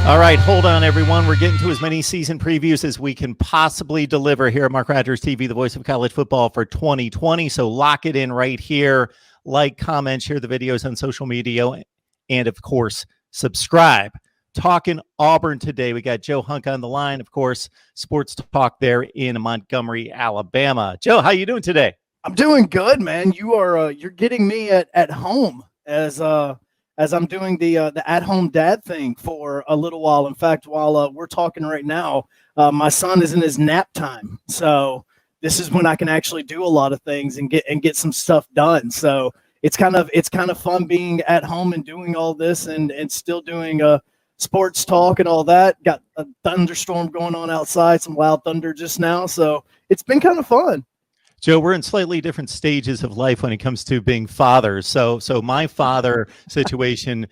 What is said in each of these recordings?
All right, hold on, everyone. We're getting to as many season previews as we can possibly deliver here at MarkRogersTV, the voice of college football for 2020. So lock it in right here. Like, comment, share the videos on social media, and, of course, subscribe. Talking Auburn today. We got Joe Hunk on the line, of course, sports talk there in Montgomery, Alabama. Joe, how you doing today? I'm doing good, man. You're getting me at home as I'm doing the at-home dad thing for a little while. In fact, while we're talking right now, my son is in his nap time, so this is when I can actually do a lot of things and get some stuff done. So it's kind of fun being at home and doing all this and still doing sports talk and all that. Got a thunderstorm going on outside, some loud thunder just now, so it's been kind of fun. Joe, we're in slightly different stages of life when it comes to being fathers. So my father situation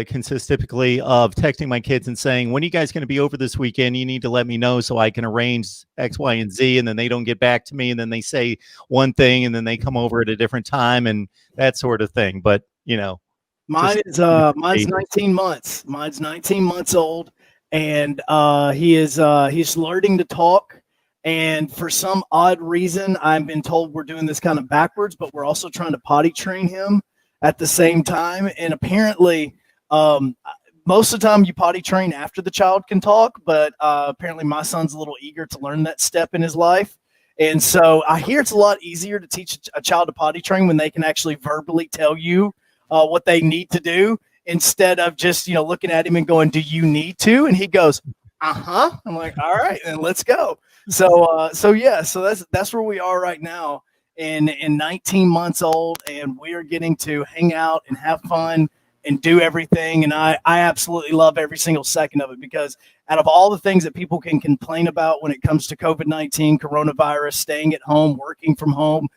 consists typically of texting my kids and saying, when are you guys going to be over this weekend? You need to let me know so I can arrange X, Y, and Z. And then they don't get back to me. And then they say one thing and then they come over at a different time and that sort of thing. But, you know, mine's 19 months. Mine's 19 months old. And he's learning to talk. And for some odd reason, I've been told we're doing this kind of backwards, but we're also trying to potty train him at the same time. And apparently, most of the time you potty train after the child can talk, but apparently my son's a little eager to learn that step in his life. And so I hear it's a lot easier to teach a child to potty train when they can actually verbally tell you what they need to do instead of just, looking at him and going, do you need to? And he goes, uh-huh. I'm like, all right, then let's go. So that's where we are right now in 19 months old, and we are getting to hang out and have fun and do everything. And I absolutely love every single second of it, because out of all the things that people can complain about when it comes to COVID-19, coronavirus, staying at home, working from home,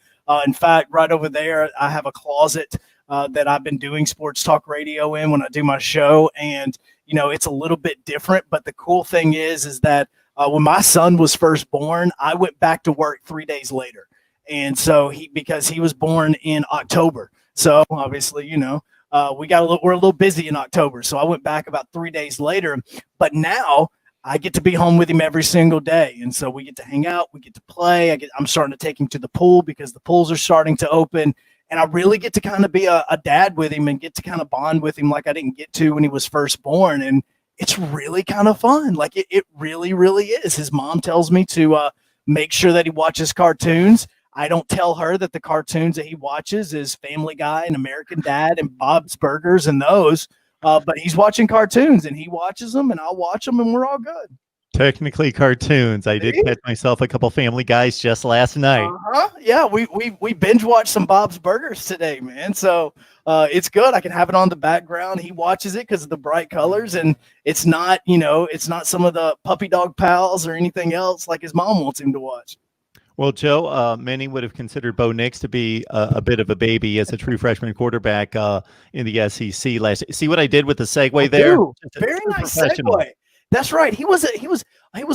in fact, right over there, I have a closet that I've been doing sports talk radio in when I do my show. And, it's a little bit different. But the cool thing is that when my son was first born, I went back to work 3 days later. And so because he was born in October. So obviously, we're a little busy in October. So I went back about 3 days later. But now I get to be home with him every single day. And so we get to hang out. We get to play. I'm starting to take him to the pool because the pools are starting to open. And I really get to kind of be a dad with him and get to kind of bond with him like I didn't get to when he was first born. And it's really kind of fun. Like it really, really is. His mom tells me to make sure that he watches cartoons. I don't tell her that the cartoons that he watches is Family Guy and American Dad and Bob's Burgers and those. But he's watching cartoons and he watches them and I'll watch them and we're all good. Technically cartoons. I did catch myself a couple Family Guys just last night. Yeah, we binge watched some Bob's Burgers today, man. So it's good. I can have it on the background. He watches it because of the bright colors, and it's not some of the Puppy Dog Pals or anything else like his mom wants him to watch. Well, Joe, many would have considered Bo Nix to be a bit of a baby as a true freshman quarterback in the SEC last. See what I did with the segue there? Very nice segue. That's right. He was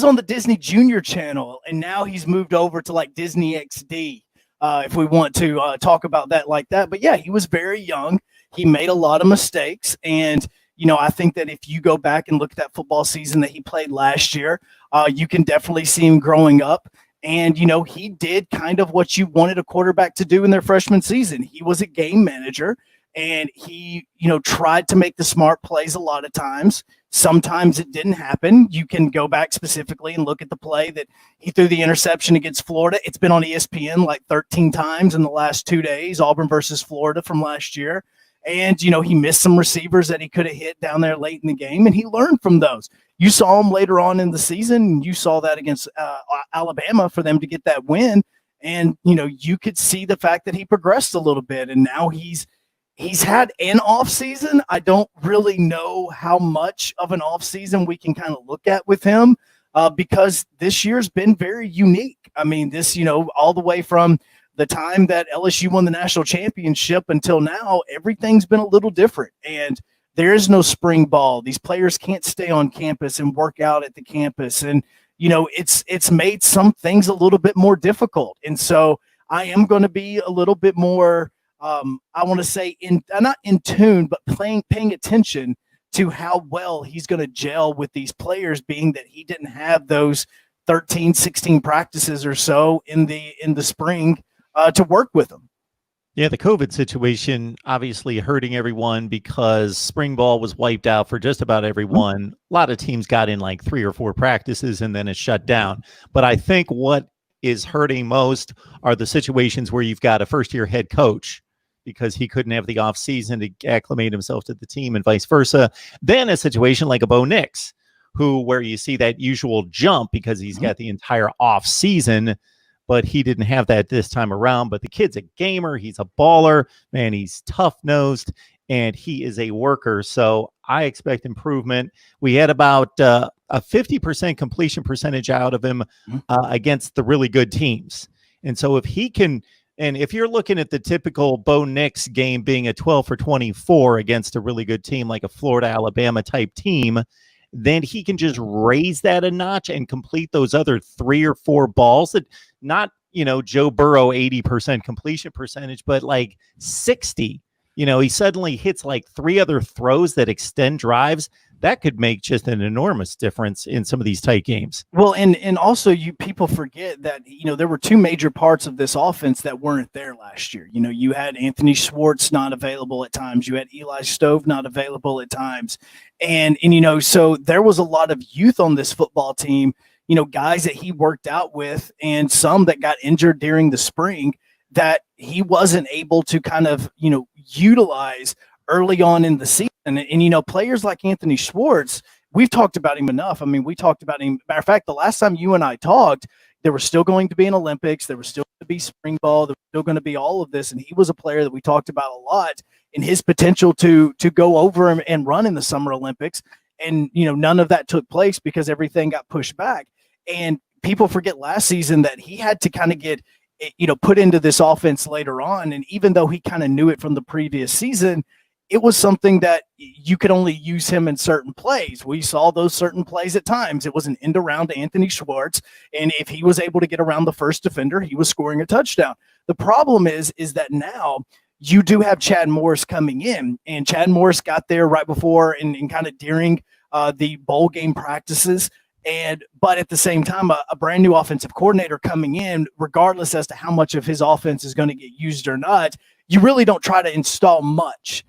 on the Disney Junior channel, and now he's moved over to like Disney XD. If we want to talk about that like that, but yeah, he was very young. He made a lot of mistakes, and I think that if you go back and look at that football season that he played last year, you can definitely see him growing up. And he did kind of what you wanted a quarterback to do in their freshman season. He was a game manager. And he, tried to make the smart plays a lot of times. Sometimes it didn't happen. You can go back specifically and look at the play that he threw the interception against Florida. It's been on ESPN like 13 times in the last 2 days, Auburn versus Florida from last year. And, he missed some receivers that he could have hit down there late in the game, and he learned from those. You saw him later on in the season, and you saw that against Alabama for them to get that win. And, you could see the fact that he progressed a little bit, and now he's had an off season. I don't really know how much of an off season we can kind of look at with him because this year's been very unique. I mean, this, all the way from the time that LSU won the national championship until now, everything's been a little different. And there is no spring ball. These players can't stay on campus and work out at the campus. And, it's made some things a little bit more difficult. And so I am going to be a little bit more I want to say not in tune, but paying attention to how well he's going to gel with these players, being that he didn't have those 13, 16 practices or so in the spring to work with them. Yeah, the COVID situation obviously hurting everyone because spring ball was wiped out for just about everyone. A lot of teams got in like 3 or 4 practices and then it shut down. But I think what is hurting most are the situations where you've got a first-year head coach because he couldn't have the off season to acclimate himself to the team and vice versa. Then a situation like a Bo Nix, where you see that usual jump because he's got the entire off season, but he didn't have that this time around. But the kid's a gamer. He's a baller, man. He's tough-nosed, and he is a worker. So I expect improvement. We had about a 50% completion percentage out of him against the really good teams. And so if he can, and if you're looking at the typical Bo Nix game being a 12 for 24 against a really good team like a Florida, Alabama type team, then he can just raise that a notch and complete those other 3 or 4 balls that not, Joe Burrow 80% completion percentage, but like 60. He suddenly hits like 3 other throws that extend drives. That could make just an enormous difference in some of these tight games. Well, and also people forget that, there were 2 major parts of this offense that weren't there last year. You had Anthony Schwartz not available at times. You had Eli Stove not available at times. And so there was a lot of youth on this football team, guys that he worked out with and some that got injured during the spring that he wasn't able to kind of, utilize early on in the season. And players like Anthony Schwartz, we've talked about him enough. I mean, we talked about him. Matter of fact, the last time you and I talked, there was still going to be an Olympics. There was still going to be spring ball. There was still going to be all of this. And he was a player that we talked about a lot in his potential to go over and run in the Summer Olympics. And, none of that took place because everything got pushed back. And people forget last season that he had to kind of get, put into this offense later on. And even though he kind of knew it from the previous season, it was something that you could only use him in certain plays. We saw those certain plays at times. It was an end around to Anthony Schwartz. And if he was able to get around the first defender, he was scoring a touchdown. The problem is that now you do have Chad Morris coming in, and Chad Morris got there right before and kind of during the bowl game practices. But at the same time, a brand new offensive coordinator coming in, regardless as to how much of his offense is going to get used or not, you really don't try to install much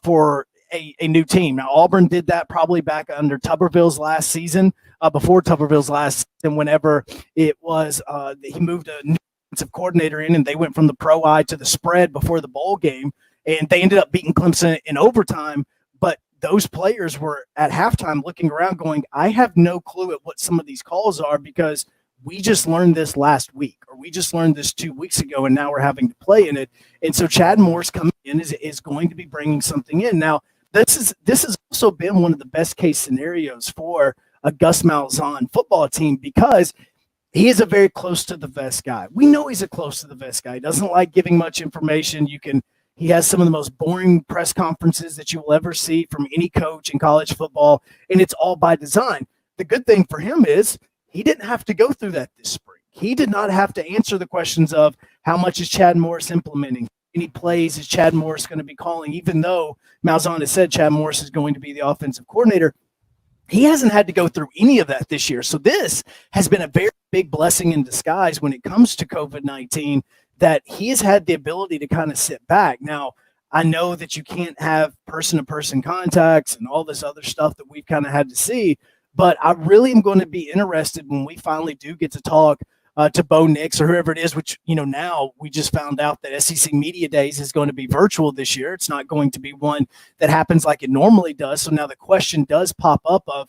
for a new team. Now, Auburn did that probably back under Tuberville's last season, before Tuberville's last season, whenever it was he moved a new offensive coordinator in, and they went from the pro eye to the spread before the bowl game, and they ended up beating Clemson in overtime. But those players were at halftime looking around going, I have no clue at what some of these calls are because we just learned this last week, or we just learned this 2 weeks ago, and now we're having to play in it. And so Chad Morris coming in is going to be bringing something in. Now, this has also been one of the best case scenarios for a Gus Malzahn football team because he is a very close to the vest guy. We know he's a close to the vest guy. He doesn't like giving much information. He has some of the most boring press conferences that you will ever see from any coach in college football, and it's all by design. The good thing for him is he didn't have to go through that this spring. He did not have to answer the questions of how much is Chad Morris implementing, any plays is Chad Morris going to be calling, even though Malzahn has said Chad Morris is going to be the offensive coordinator. He hasn't had to go through any of that this year. So this has been a very big blessing in disguise when it comes to COVID-19, that he has had the ability to kind of sit back. Now, I know that you can't have person-to-person contacts and all this other stuff that we've kind of had to see, but I really am going to be interested when we finally do get to talk to Bo Nix or whoever it is, which, now we just found out that SEC Media Days is going to be virtual this year. It's not going to be one that happens like it normally does. So now the question does pop up of,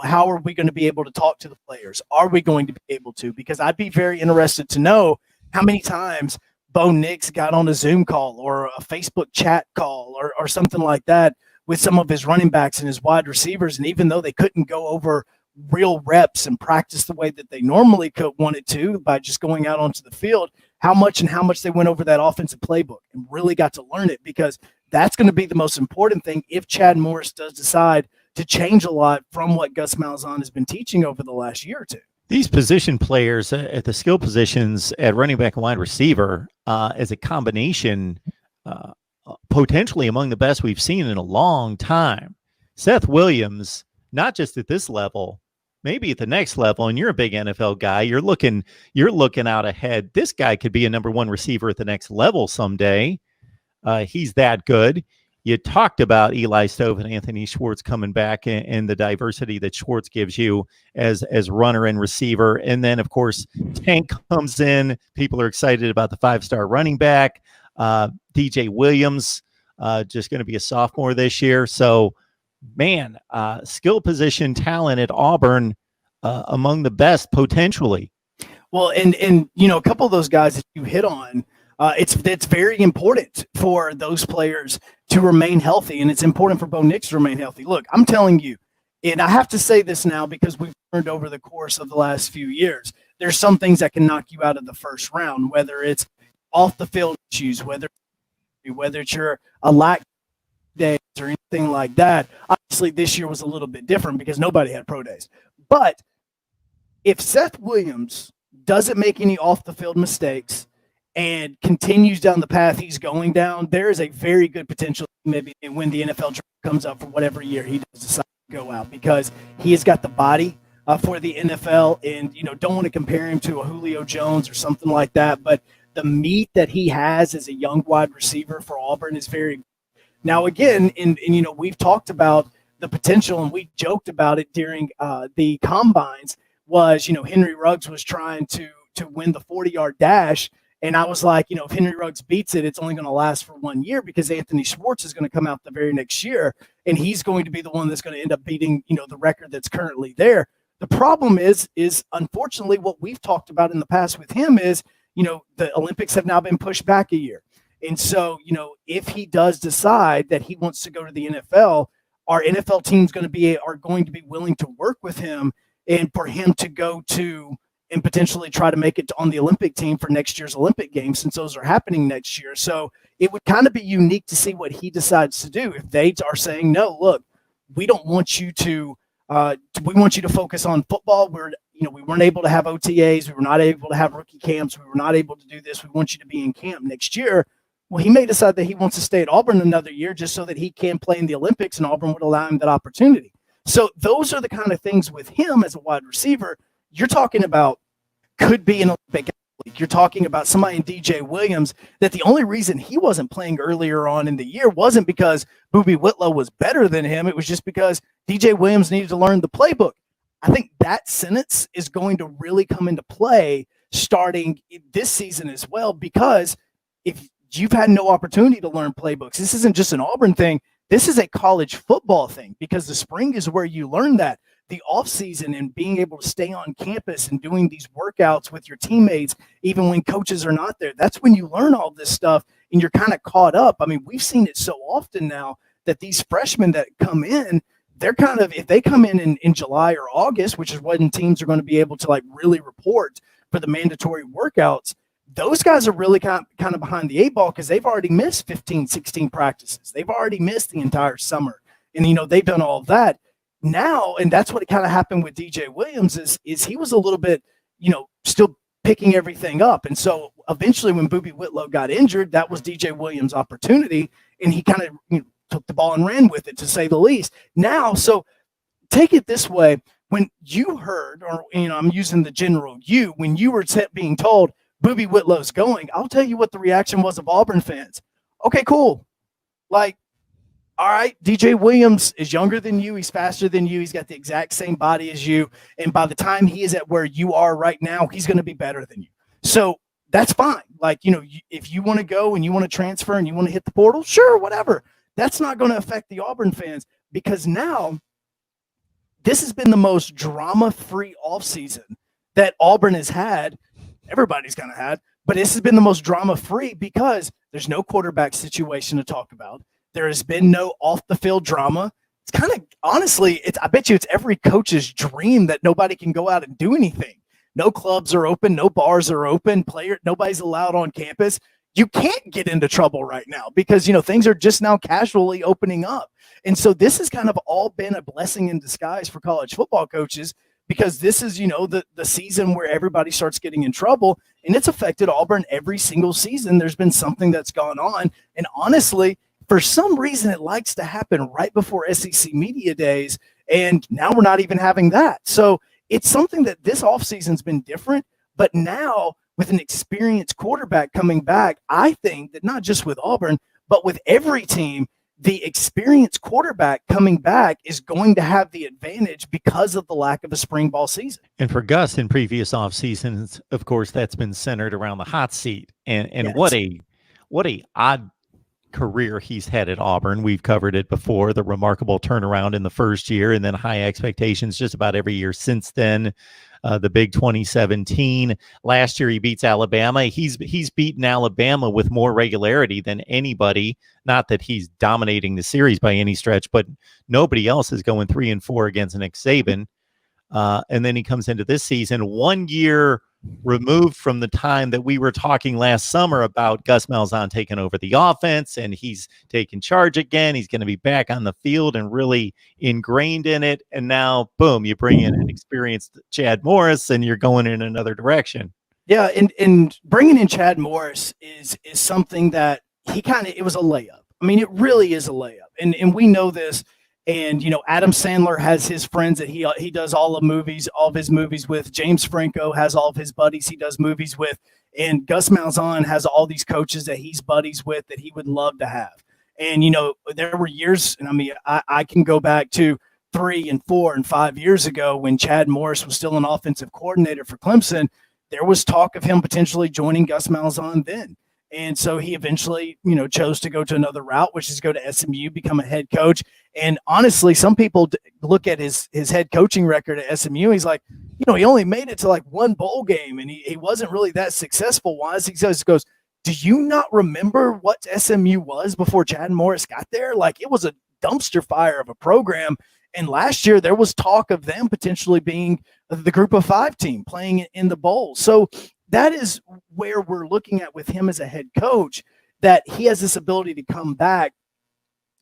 how are we going to be able to talk to the players? Are we going to be able to? Because I'd be very interested to know how many times Bo Nix got on a Zoom call or a Facebook chat call or something like that with some of his running backs and his wide receivers. And even though they couldn't go over real reps and practice the way that they normally wanted to by just going out onto the field, how much they went over that offensive playbook and really got to learn it, because that's going to be the most important thing if Chad Morris does decide to change a lot from what Gus Malzahn has been teaching over the last year or two. These position players at the skill positions at running back and wide receiver as a combination, potentially among the best we've seen in a long time. Seth Williams, not just at this level, maybe at the next level, and you're a big NFL guy, you're looking out ahead. This guy could be a number one receiver at the next level someday. He's that good. You talked about Eli Stove and Anthony Schwartz coming back and the diversity that Schwartz gives you as runner and receiver. And then, of course, Tank comes in. People are excited about the 5-star running back. DJ Williams, just going to be a sophomore this year. So, man, skill position talent at Auburn, among the best potentially. Well, and a couple of those guys that you hit on, it's very important for those players to remain healthy, and it's important for Bo Nix to remain healthy. Look, I'm telling you, and I have to say this now because we've learned over the course of the last few years, there's some things that can knock you out of the first round, whether it's off the field issues, whether it's your a lack days or anything like that. Obviously, this year was a little bit different because nobody had pro days. But if Seth Williams doesn't make any off the field mistakes and continues down the path he's going down, there is a very good potential maybe when the NFL draft comes up for whatever year he does decide to go out, because he has got the body for the NFL, and don't want to compare him to a Julio Jones or something like that, but the meat that he has as a young wide receiver for Auburn is very good. Now again, and we've talked about the potential, and we joked about it during the combines, was Henry Ruggs was trying to win the 40-yard dash. And I was like, if Henry Ruggs beats it, it's only going to last for 1 year because Anthony Schwartz is going to come out the very next year, and he's going to be the one that's going to end up beating, the record that's currently there. The problem is unfortunately what we've talked about in the past with him is, the Olympics have now been pushed back a year. And so, if he does decide that he wants to go to the NFL, our NFL teams are going to be willing to work with him and for him to go to and potentially try to make it on the Olympic team for next year's Olympic Games, since those are happening next year. So it would kind of be unique to see what he decides to do. If they are saying, no, look, we don't want you to, we want you to focus on football. We weren't able to have OTAs. We were not able to have rookie camps. We were not able to do this. We want you to be in camp next year. Well, he may decide that he wants to stay at Auburn another year just so that he can play in the Olympics, and Auburn would allow him that opportunity. So those are the kind of things with him as a wide receiver. You're talking about could be an Olympic athlete. You're talking about somebody in DJ Williams that the only reason he wasn't playing earlier on in the year wasn't because Boobie Whitlow was better than him. It was just because DJ Williams needed to learn the playbook. I think that sentence is going to really come into play starting this season as well, because if you've had no opportunity to learn playbooks, this isn't just an Auburn thing. This is a college football thing, because the spring is where you learn that. The offseason and being able to stay on campus and doing these workouts with your teammates, even when coaches are not there, that's when you learn all this stuff and you're kind of caught up. I mean, we've seen it so often now that these freshmen that come in, they're kind of, if they come in July or August, which is when teams are going to be able to really report for the mandatory workouts, those guys are really kind of behind the eight ball because they've already missed 15, 16 practices. They've already missed the entire summer. And, they've done all of that. Now, and that's what kind of happened with DJ Williams is he was a little bit, still picking everything up. And so eventually when Boobie Whitlow got injured, that was DJ Williams' opportunity. And he kind of took the ball and ran with it, to say the least. Now, so take it this way. When you heard, or, I'm using the general you, when you were being told Boobie Whitlow's going, I'll tell you what the reaction was of Auburn fans. Okay, cool. All right, DJ Williams is younger than you. He's faster than you. He's got the exact same body as you. And by the time he is at where you are right now, he's going to be better than you. So that's fine. If you want to go and you want to transfer and you want to hit the portal, sure, whatever. That's not going to affect the Auburn fans, because now this has been the most drama-free offseason that Auburn has had. Everybody's kind of had, but this has been the most drama-free because there's no quarterback situation to talk about. There has been no off-the-field drama. It's kind of, honestly, I bet you it's every coach's dream that nobody can go out and do anything. No clubs are open. No bars are open. Nobody's allowed on campus. You can't get into trouble right now because, things are just now casually opening up. And so this has kind of all been a blessing in disguise for college football coaches, because this is, the season where everybody starts getting in trouble, and it's affected Auburn every single season. There's been something that's gone on. And honestly, For some reason, it likes to happen right before SEC Media Days, and now we're not even having that. So it's something that this offseason's been different, but now with an experienced quarterback coming back, I think that not just with Auburn, but with every team, the experienced quarterback coming back is going to have the advantage because of the lack of a spring ball season. And for Gus in previous off seasons, of course, that's been centered around the hot seat. And Yes. what a odd career he's had at Auburn. We've covered it before, the remarkable turnaround in the first year and then high expectations just about every year since then. The big 2017. Last year he beats Alabama. He's beaten Alabama with more regularity than anybody. Not that he's dominating the series by any stretch, but nobody else is going 3-4 against Nick Saban. And then he comes into this season 1 year removed from the time that we were talking last summer about Gus Malzahn taking over the offense, and he's taking charge again. He's going to be back on the field and really ingrained in it. And now, boom, you bring in an experienced Chad Morris, and you're going in another direction. Yeah, and bringing in Chad Morris is something that it was a layup. I mean, it really is a layup, and we know this. And, you know, Adam Sandler has his friends that he does all of his movies with. James Franco has all of his buddies he does movies with. And Gus Malzahn has all these coaches that he's buddies with that he would love to have. And, you know, there were years, and I mean, I can go back to 3 and 4 and 5 years ago when Chad Morris was still an offensive coordinator for Clemson. There was talk of him potentially joining Gus Malzahn then. And so he eventually, you know, chose to go to another route, which is go to SMU, become a head coach. And honestly, some people look at his head coaching record at SMU. He's like, you know, he only made it to like one bowl game, and he wasn't really that successful. Why? He goes, do you not remember what SMU was before Chad Morris got there? Like, it was a dumpster fire of a program. And last year there was talk of them potentially being the Group of 5 team playing in the bowl. So that is where we're looking at with him as a head coach, that he has this ability to come back.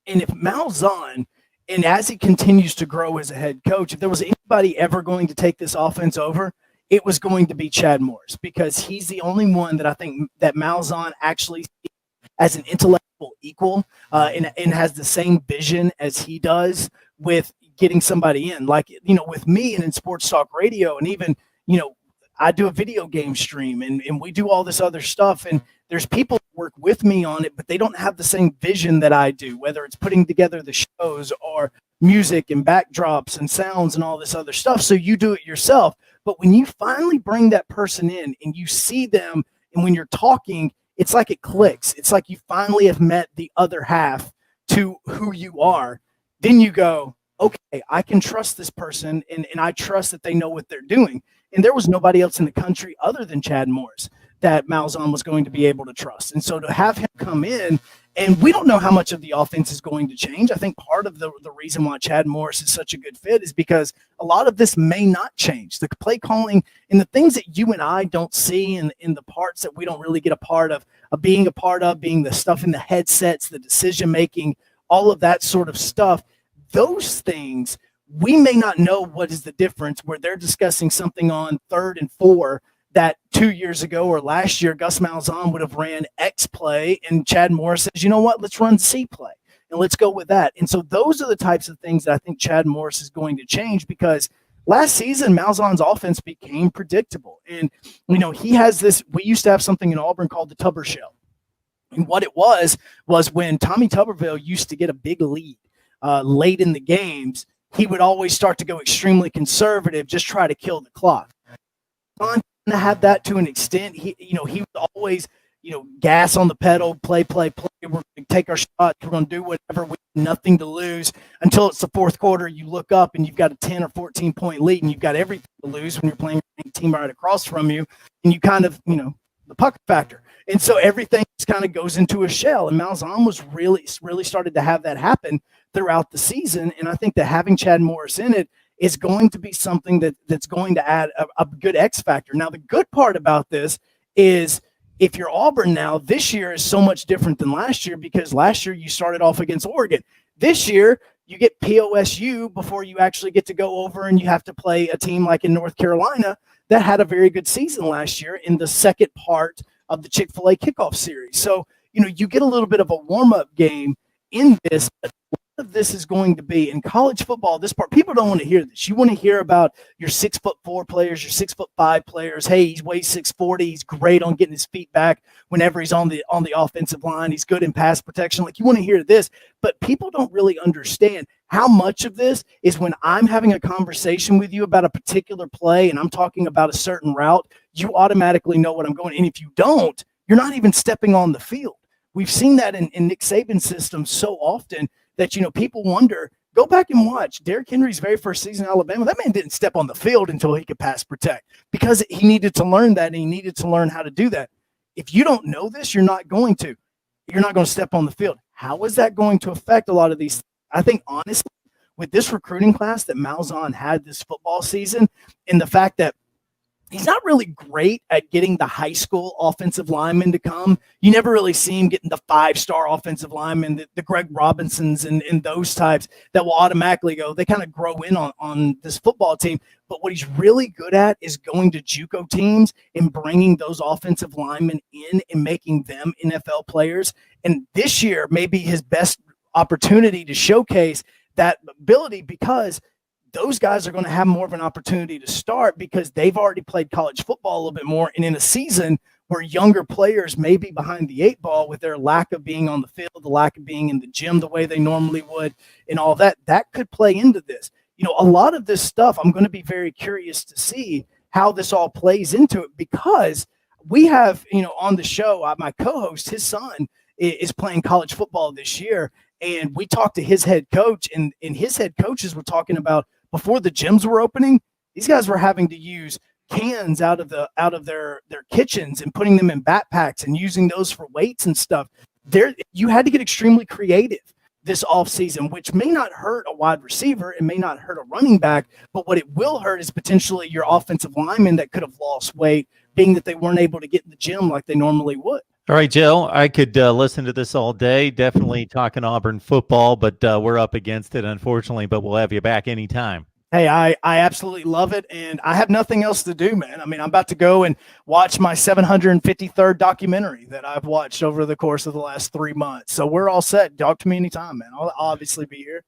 And if Malzahn, and as he continues to grow as a head coach, if there was anybody ever going to take this offense over, it was going to be Chad Morris, because he's the only one that I think that Malzahn actually sees as an intellectual equal, and has the same vision as he does with getting somebody in. Like, you know, with me and in sports talk radio, and even, you know, I do a video game stream and we do all this other stuff, and there's people who work with me on it, but they don't have the same vision that I do, whether it's putting together the shows or music and backdrops and sounds and all this other stuff. So you do it yourself. But when you finally bring that person in and you see them, and when you're talking, it's like it clicks. It's like you finally have met the other half to who you are. Then you go, okay, I can trust this person, and I trust that they know what they're doing. And there was nobody else in the country other than Chad Morris that Malzahn was going to be able to trust. And so to have him come in, and we don't know how much of the offense is going to change. I think part of the reason why Chad Morris is such a good fit is because a lot of this may not change. The play calling and the things that you and I don't see in the parts that we don't really get a part of being the stuff in the headsets, the decision-making, all of that sort of stuff. Those things, we may not know what is the difference where they're discussing something on 3rd and 4 that 2 years ago or last year, Gus Malzahn would have ran X play, and Chad Morris says, you know what, let's run C play, and let's go with that. And so those are the types of things that I think Chad Morris is going to change, because last season, Malzahn's offense became predictable. And, you know, he has this, we used to have something in Auburn called the Tubber Shell. And what it was when Tommy Tuberville used to get a big lead late in the games, he would always start to go extremely conservative, just try to kill the clock. To have that to an extent, he would always, gas on the pedal, play. We're going to take our shots. We're going to do whatever. We have nothing to lose until it's the fourth quarter. You look up and you've got a 10 or 14 point lead, and you've got everything to lose when you're playing a team right across from you, and you kind of, the puck factor. And so everything just kind of goes into a shell. And Malzahn was really started to have that happen throughout the season. And I think that having Chad Morris in it is going to be something that's going to add a good X factor. Now, the good part about this is if you're Auburn now, this year is so much different than last year, because last year you started off against Oregon. This year you get POSU before you actually get to go over, and you have to play a team like in North Carolina that had a very good season last year in the second part of the Chick-fil-A kickoff series. So, you get a little bit of a warm-up game, in this. Of this is going to be in college football. This part, people don't want to hear this. You want to hear about your 6'4" players, your 6'5" players. Hey, he weighs 640. He's great on getting his feet back whenever he's on the offensive line. He's good in pass protection. Like, you want to hear this, but people don't really understand how much of this is when I'm having a conversation with you about a particular play and I'm talking about a certain route, you automatically know what I'm going. And if you don't, you're not even stepping on the field. We've seen that in Nick Saban's system so often that, people wonder, go back and watch Derrick Henry's very first season in Alabama. That man didn't step on the field until he could pass protect because he needed to learn that, and he needed to learn how to do that. If you don't know this, you're not going to. You're not going to step on the field. How is that going to affect a lot of these? I think, honestly, with this recruiting class that Malzahn had this football season and the fact that he's not really great at getting the high school offensive linemen to come. You never really see him getting the 5-star offensive linemen, the Greg Robinsons and those types that will automatically go. They kind of grow in on this football team. But what he's really good at is going to JUCO teams and bringing those offensive linemen in and making them NFL players. And this year may be his best opportunity to showcase that ability because those guys are going to have more of an opportunity to start because they've already played college football a little bit more. And in a season where younger players may be behind the 8 ball with their lack of being on the field, the lack of being in the gym the way they normally would, and all that, that could play into this. A lot of this stuff, I'm going to be very curious to see how this all plays into it because we have, on the show, my co-host, his son is playing college football this year. And we talked to his head coach, and his head coaches were talking about before the gyms were opening, these guys were having to use cans out of their kitchens and putting them in backpacks and using those for weights and stuff. You had to get extremely creative this offseason, which may not hurt a wide receiver. It may not hurt a running back, but what it will hurt is potentially your offensive linemen that could have lost weight, being that they weren't able to get in the gym like they normally would. All right, Jill, I could listen to this all day, definitely talking Auburn football, but we're up against it, unfortunately, but we'll have you back anytime. Hey, I absolutely love it, and I have nothing else to do, man. I mean, I'm about to go and watch my 753rd documentary that I've watched over the course of the last 3 months. So we're all set. Talk to me anytime, man. I'll obviously be here.